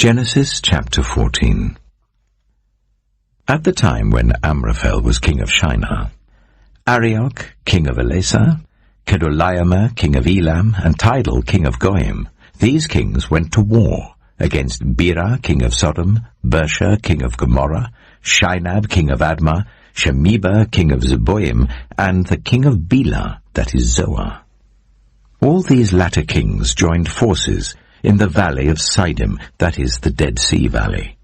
Genesis chapter 14. At the time when Amraphel was king of Shinar, Arioch, king of Elasar, Kedorlaomer, king of Elam, and Tidal, king of Goyim, these kings went to war against Bera, king of Sodom, Bersha, king of Gomorrah, Shinab, king of Admah, Shemeba, king of Zeboim, and the king of Bela, that is Zoar. All these latter kings joined forces in the valley of Siddim, that is the Dead Sea Valley.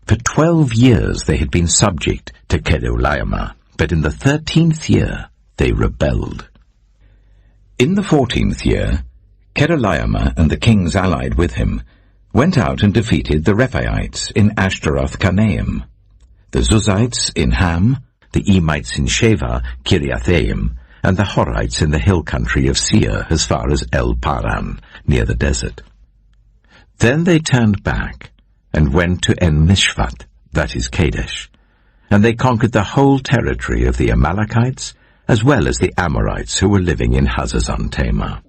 For 12 years they had been subject to Kedorlaomer, but in the 13th year they rebelled. In the 14th year, Kedorlaomer and the kings allied with him went out and defeated the Rephaites in Ashtaroth-Karnaim, the Zuzites in Ham, the Emites in Sheva, Kiriathaim, and the Horites in the hill country of Seir as far as El-Paran, near the desert. Then they turned back and went to En-Mishpat, that is Kadesh, and they conquered the whole territory of the Amalekites, as well as the Amorites who were living in Hazazon Tamar.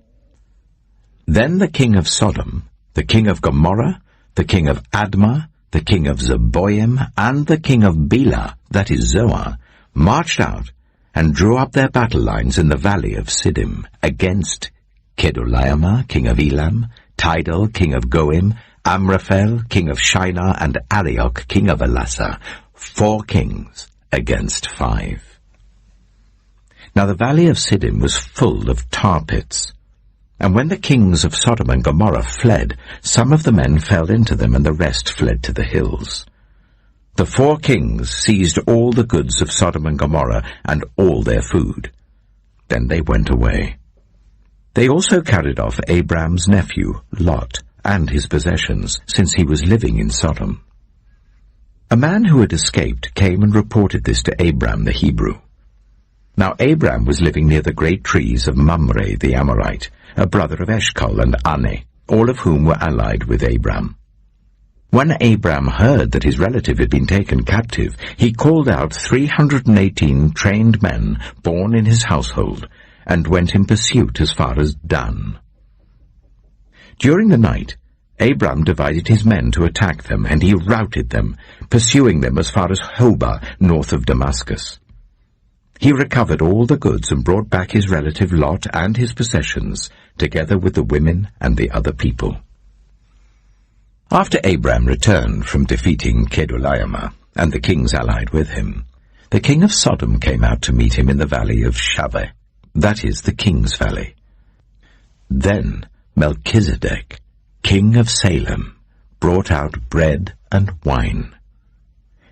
Then the king of Sodom, the king of Gomorrah, the king of Admah, the king of Zeboim, and the king of Bela, that is Zoar, marched out and drew up their battle lines in the valley of Siddim against Kedorlaomer, king of Elam, Tidal, king of Goyim, Amraphel, king of Shinar, and Arioch, king of Elasar, 4 kings against 5. Now the valley of Siddim was full of tar pits, and when the kings of Sodom and Gomorrah fled, some of the men fell into them, and the rest fled to the hills. The 4 kings seized all the goods of Sodom and Gomorrah and all their food. Then they went away. They also carried off Abram's nephew, Lot, and his possessions, since he was living in Sodom. A man who had escaped came and reported this to Abram the Hebrew. Now Abram was living near the great trees of Mamre the Amorite, a brother of Eshcol and Ane, all of whom were allied with Abram. When Abram heard that his relative had been taken captive, he called out 318 trained men born in his household, and went in pursuit as far as Dan. During the night, Abram divided his men to attack them, and he routed them, pursuing them as far as Hobah, north of Damascus. He recovered all the goods and brought back his relative Lot and his possessions, together with the women and the other people. After Abram returned from defeating Kedorlaomer and the kings allied with him, the king of Sodom came out to meet him in the valley of Shaveh, that is the king's valley. Then Melchizedek, king of Salem, brought out bread and wine.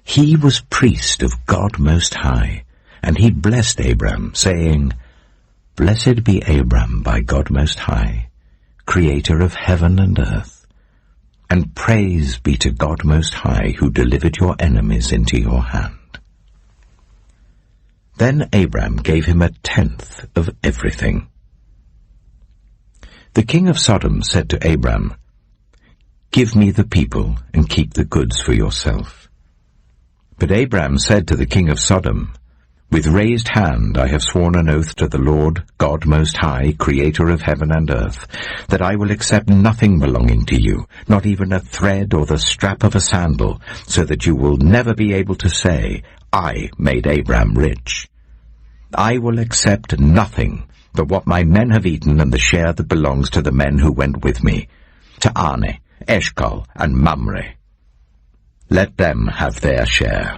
He was priest of God Most High, and he blessed Abram, saying, "Blessed be Abram by God Most High, creator of heaven and earth, and praise be to God Most High, who delivered your enemies into your hand." Then Abram gave him 1/10 of everything. The king of Sodom said to Abram, "Give me the people and keep the goods for yourself." But Abram said to the king of Sodom, "With raised hand I have sworn an oath to the Lord, God Most High, creator of heaven and earth, that I will accept nothing belonging to you, not even a thread or the strap of a sandal, so that you will never be able to say, 'I made Abram rich.' I will accept nothing but what my men have eaten and the share that belongs to the men who went with me, to Ane, Eshcol, and Mamre. Let them have their share."